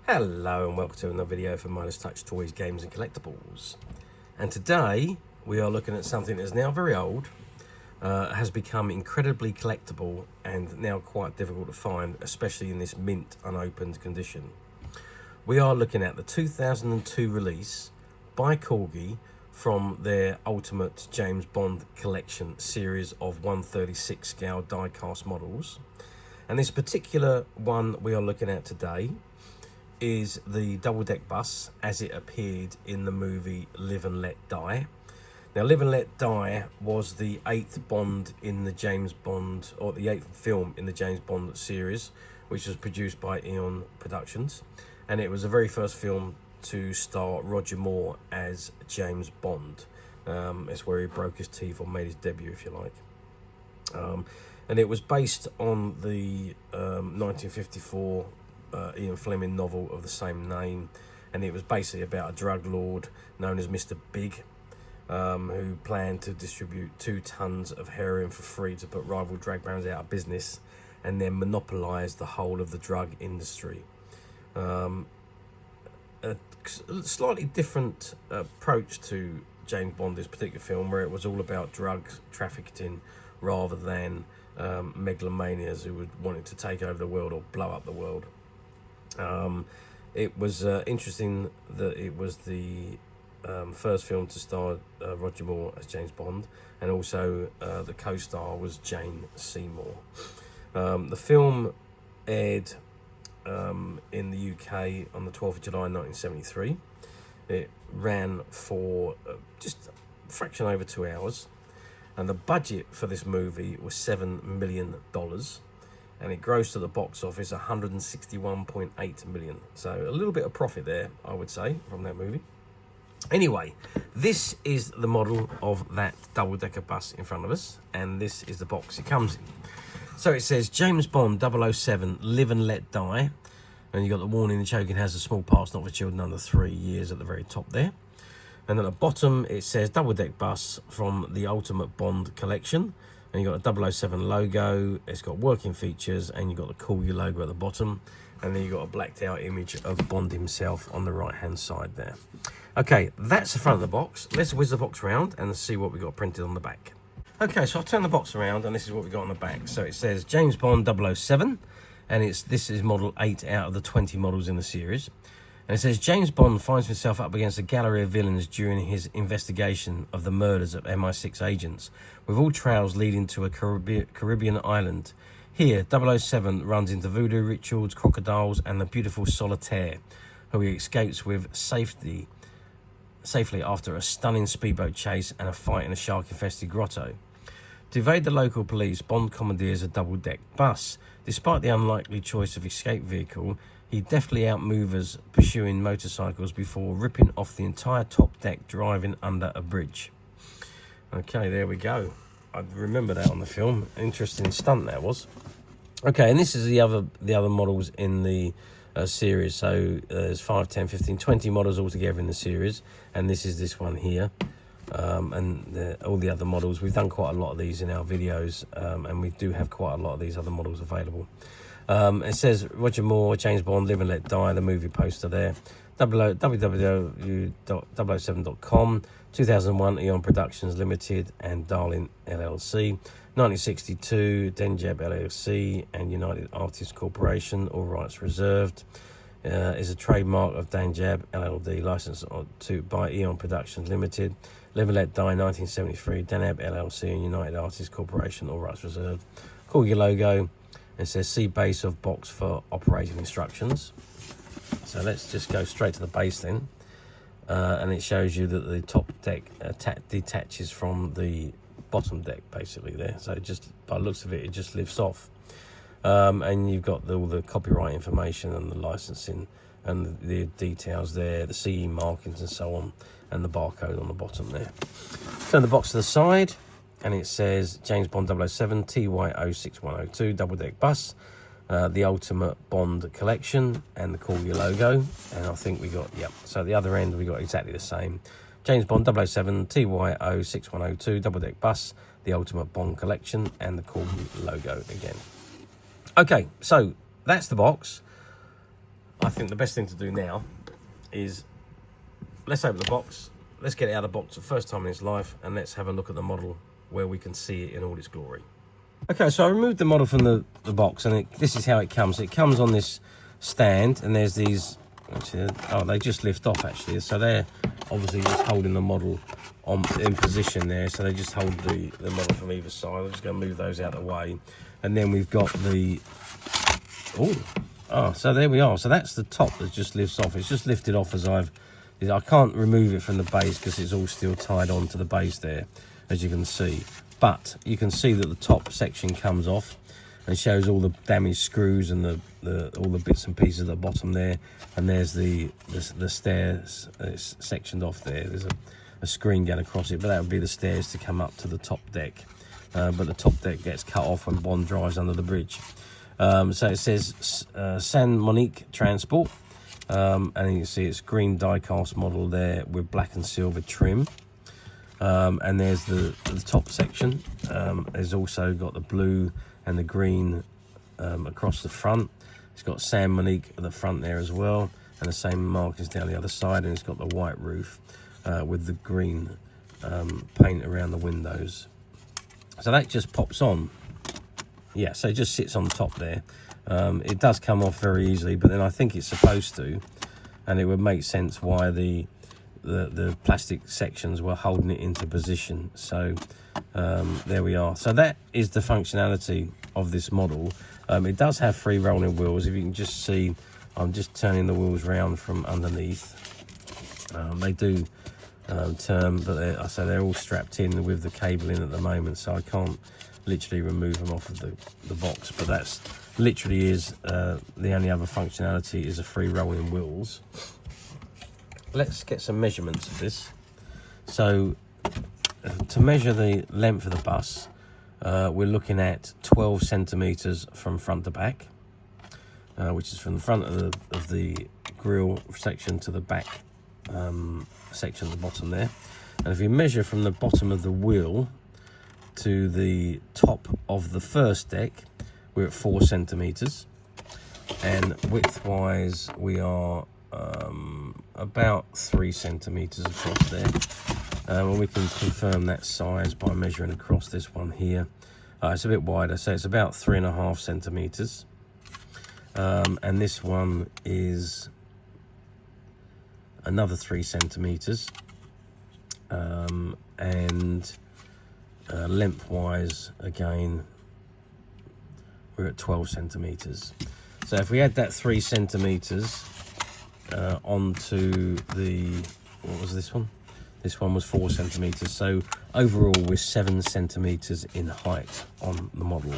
Hello and welcome to another video for Midas Touch Toys, Games and Collectibles. And today we are looking at something that's now very old, has become incredibly collectible and now quite difficult to find, especially in this mint unopened condition. We are looking at the 2002 release by Corgi from their Ultimate James Bond Collection series of 136 scale die-cast models. And this particular one we are looking at today is the double-deck bus as it appeared in the movie Live and Let Die. Now, Live and Let Die was the 8th Bond in the James Bond, or the 8th film in the James Bond series, which was produced by Eon Productions, and it was the very first film to star Roger Moore as James Bond. It's where he broke his teeth or made his debut, if you like. And it was based on the 1954 Ian Fleming novel of the same name, and it was basically about a drug lord known as Mr. Big, who planned to distribute 2 tons of heroin for free to put rival drug barons out of business and then monopolise the whole of the drug industry. A slightly different approach to James Bond, this particular film, where it was all about drug trafficking rather than megalomanias who would wanted to take over the world or blow up the world. It was interesting that it was the first film to star Roger Moore as James Bond, and also the co-star was Jane Seymour. The film aired in the UK on the 12th of July 1973. It ran for just a fraction over 2 hours, and the budget for this movie was $7 million. And it grossed at the box office 161.8 million. So a little bit of profit there, I would say, from that movie. Anyway, this is the model of that double-decker bus in front of us, and this is the box it comes in. So it says James Bond 007 Live and Let Die, and you've got the warning: the choking has a small parts not for children under 3 years at the very top there. And at the bottom it says double-deck bus from the Ultimate Bond Collection. And you've got a 007 logo, it's got working features, and you've got the Corgi logo at the bottom. And then you've got a blacked out image of Bond himself on the right hand side there. Okay, that's the front of the box. Let's whiz the box around and see what we got printed on the back. Okay, so I'll turn the box around and this is what we got on the back. So it says James Bond 007, and this is model 8 out of the 20 models in the series. And it says James Bond finds himself up against a gallery of villains during his investigation of the murders of MI6 agents, with all trails leading to a Caribbean island. Here, 007 runs into voodoo rituals, crocodiles, and the beautiful Solitaire, who he escapes with safely after a stunning speedboat chase and a fight in a shark-infested grotto. To evade the local police, Bond commandeers a double-deck bus. Despite the unlikely choice of escape vehicle, he deftly outmaneuvers pursuing motorcycles before ripping off the entire top deck driving under a bridge. Okay, there we go. I remember that on the film. Interesting stunt that was. Okay, and this is the other models in the series. So there's 5, 10, 15, 20 models altogether in the series, and this is this one here. And all the other models, we've done quite a lot of these in our videos, and we do have quite a lot of these other models available. It says Roger Moore, James Bond, Live and Let Die, the movie poster there. www.007.com, 2001 Eon Productions Limited and Darling LLC, 1962 Denjab LLC and United Artists Corporation, all rights reserved. Is a trademark of Denjab LLD, licensed by Eon Productions Limited. Live and Let Die 1973, Denjab LLC and United Artists Corporation, all rights reserved. Corgi logo. It says see base of box for operating instructions. So let's just go straight to the base then. And it shows you that the top deck detaches from the bottom deck basically there. So just by the looks of it, it just lifts off. And you've got all the copyright information and the licensing and the details there, the CE markings and so on, and the barcode on the bottom there. Turn the box to the side, and it says James Bond 007 TY06102 double deck bus, the Ultimate Bond Collection, and the Corgi logo. And I think we got, yep, so at the other end we got exactly the same. James Bond 007 TY06102 double deck bus, the Ultimate Bond Collection, and the Corgi logo again. Okay, so that's the box. I think the best thing to do now is let's open the box, let's get it out of the box the first time in its life, and let's have a look at the model where we can see it in all its glory. Okay, so I removed the model from the box, and this is how it comes. It comes on this stand, and there's these, actually, oh, they just lift off actually, so they're obviously just holding the model in position there, so they just hold the model from either side. I'm just going to move those out of the way, and then we've got the, so there we are. So that's the top that just lifts off. It's just lifted off as I can't remove it from the base because it's all still tied on to the base there, as you can see. But you can see that the top section comes off and shows all the damaged screws and all the bits and pieces at the bottom there. And there's the stairs. It's sectioned off there. There's a screen going across it, but that would be the stairs to come up to the top deck. But the top deck gets cut off when Bond drives under the bridge. So it says San Monique Transport, and you can see it's green die-cast model there with black and silver trim. And there's the top section. There's also got the blue and the green across the front. It's got San Monique at the front there as well, and the same markings down the other side, and it's got the white roof with the green paint around the windows. So that just pops on. Yeah, so it just sits on top there. It does come off very easily, but then I think it's supposed to, and it would make sense why the plastic sections were holding it into position. So there we are. So that is the functionality of this model. It does have free rolling wheels. If you can just see, I'm just turning the wheels round from underneath. They do turn, but they're all strapped in with the cable in at the moment, so I can't literally remove them off of the box. But that's literally is the only other functionality is the free rolling wheels. Let's get some measurements of this. So to measure the length of the bus, we're looking at 12 centimeters from front to back, which is from the front of the grille section to the back section at the bottom there. And if you measure from the bottom of the wheel to the top of the first deck, we're at 4 centimeters, and width wise we are about 3 centimeters across there. And we can confirm that size by measuring across this one here. It's a bit wider, so it's about 3.5 centimeters. And this one is another 3 centimeters. And lengthwise, again, we're at 12 centimeters. So if we add that 3 centimeters onto what was this one? This one was 4 centimeters. So overall, we're 7 centimeters in height on the model.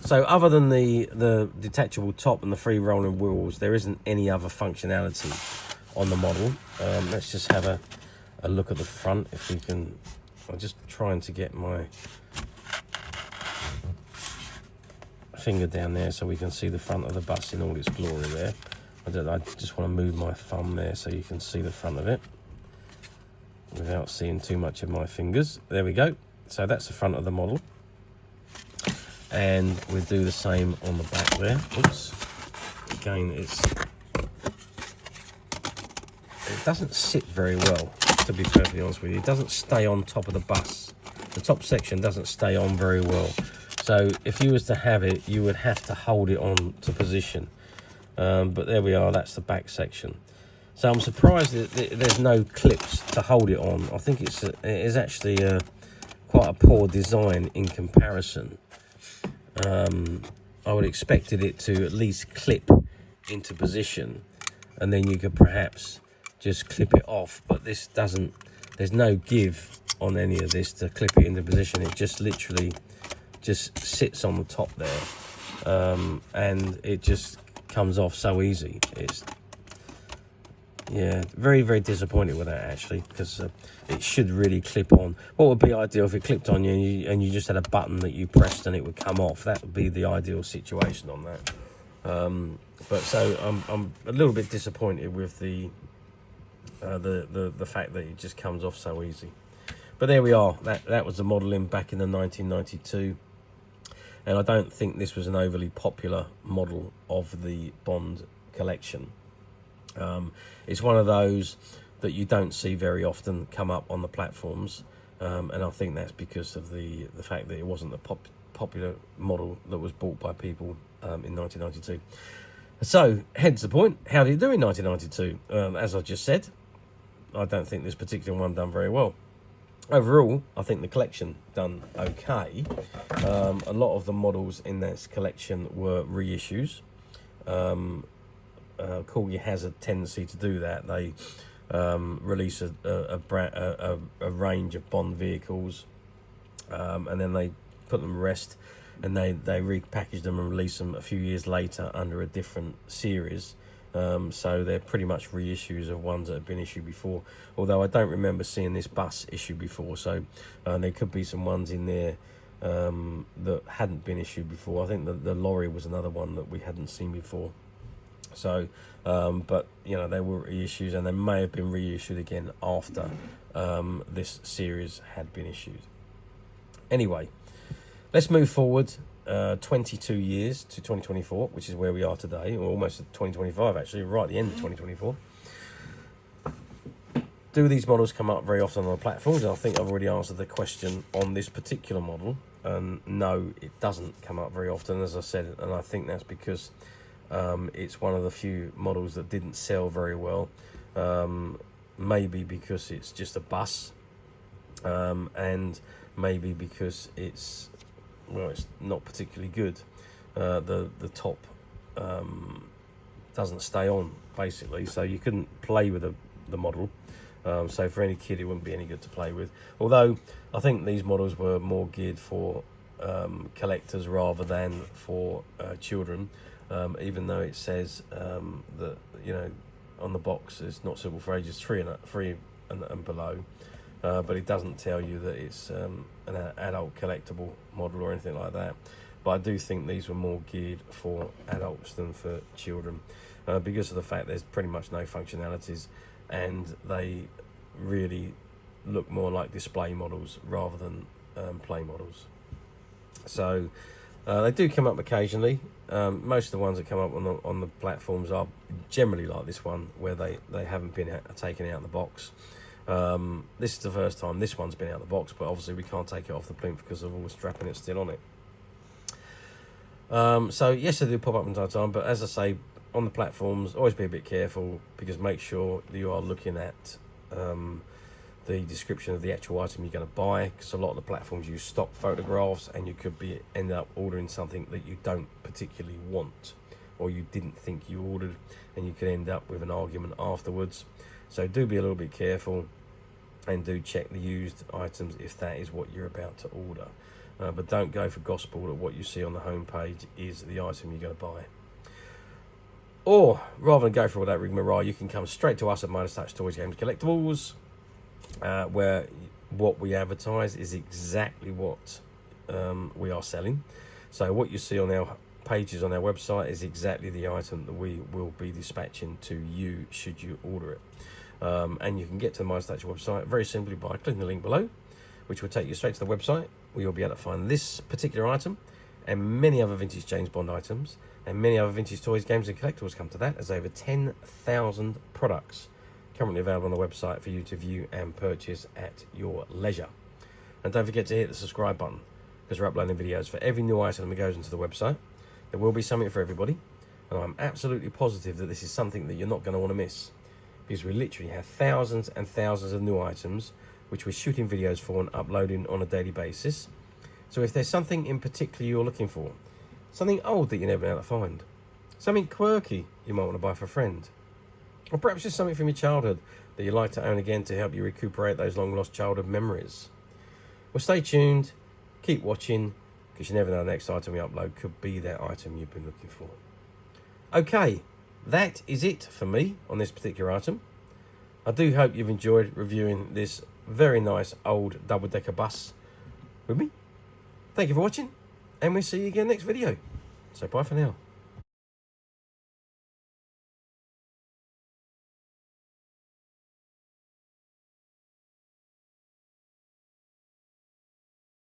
So other than the detachable top and the free rolling wheels, there isn't any other functionality on the model. Let's just have a look at the front if we can. I'm just trying to get my finger down there so we can see the front of the bus in all its glory there. I just want to move my thumb there so you can see the front of it without seeing too much of my fingers. There we go. So that's the front of the model. And we'll do the same on the back there. Oops. Again, it doesn't sit very well, to be perfectly honest with you. It doesn't stay on top of the bus. The top section doesn't stay on very well. So if you was to have it, you would have to hold it on to position. But there we are, that's the back section. So I'm surprised that there's no clips to hold it on. I think it is actually quite a poor design in comparison. I would expected it to at least clip into position, and then you could perhaps just clip it off, but this doesn't. There's no give on any of this to clip it into position. It just literally just sits on the top there, and it just comes off so easy. It's, yeah, very, very disappointed with that actually, because it should really clip on. What would be ideal if it clipped on you and you just had a button that you pressed and it would come off. That would be the ideal situation on that. But so I'm a little bit disappointed with the fact that it just comes off so easy. But there we are. That was the modelling back in the 1992. and I don't think this was an overly popular model of the Bond collection. It's one of those that you don't see very often come up on the platforms, and I think that's because of the fact that it wasn't a popular model that was bought by people in 1992. So, hence the point, how did it do in 1992? As I just said, I don't think this particular one done very well. Overall, I think the collection done okay. A lot of the models in this collection were reissues. Corgi has a tendency to do that. They release a range of Bond vehicles, and then they put them to rest, and they repackage them and release them a few years later under a different series. So they're pretty much reissues of ones that have been issued before, although I don't remember seeing this bus issued before, so there could be some ones in there that hadn't been issued before. I think the lorry was another one that we hadn't seen before. So but you know, they were reissues, and they may have been reissued again after this series had been issued. Anyway, let's move forward 22 years to 2024, which is where we are today, or almost 2025 actually, right at the end of 2024. Do these models come up very often on the platforms? And I think I've already answered the question on this particular model. No, it doesn't come up very often, as I said, and I think that's because it's one of the few models that didn't sell very well. Maybe because it's just a bus, and maybe because it's not particularly good. The top doesn't stay on, basically, so you couldn't play with the model. So for any kid, it wouldn't be any good to play with. Although I think these models were more geared for collectors rather than for children. Even though it says that, you know, on the box it's not suitable for ages 3 and below, but it doesn't tell you that it's an adult collectible model or anything like that. But I do think these were more geared for adults than for children, because of the fact there's pretty much no functionalities, and they really look more like display models rather than play models. So they do come up occasionally. Most of the ones that come up on the platforms are generally like this one, where they haven't been taken out of the box. This is the first time this one's been out of the box, but obviously we can't take it off the plinth because of all the strapping that's still on it. So yes, they do pop up from time to time, but as I say, on the platforms, always be a bit careful, because make sure that you are looking at the description of the actual item you're going to buy, because a lot of the platforms use stock photographs, and you could end up ordering something that you don't particularly want, or you didn't think you ordered, and you could end up with an argument afterwards. So do be a little bit careful, and do check the used items if that is what you're about to order. But don't go for gospel that what you see on the home page is the item you're going to buy. Or rather than go for all that rigmarole, you can come straight to us at Minus Touch Toys Games Collectibles, where what we advertise is exactly what we are selling. So what you see on our pages on our website is exactly the item that we will be dispatching to you should you order it. And you can get to the Minus Touch website very simply by clicking the link below, which will take you straight to the website, where you'll be able to find this particular item and many other vintage James Bond items, and many other vintage toys, games and collectibles come to that, as over 10,000 products currently available on the website for you to view and purchase at your leisure. And don't forget to hit the subscribe button, because we're uploading videos for every new item that goes into the website. There will be something for everybody, and I'm absolutely positive that this is something that you're not going to want to miss, because we literally have thousands and thousands of new items which we're shooting videos for and uploading on a daily basis. So if there's something in particular you're looking for, something old that you never been able to find, something quirky you might want to buy for a friend, or perhaps just something from your childhood that you'd like to own again to help you recuperate those long lost childhood memories, well, stay tuned, keep watching, because you never know, the next item we upload could be that item you've been looking for. Okay, that is it for me on this particular item. I do hope you've enjoyed reviewing this very nice old double-decker bus with me. Thank you for watching, and we'll see you again next video. So bye for now.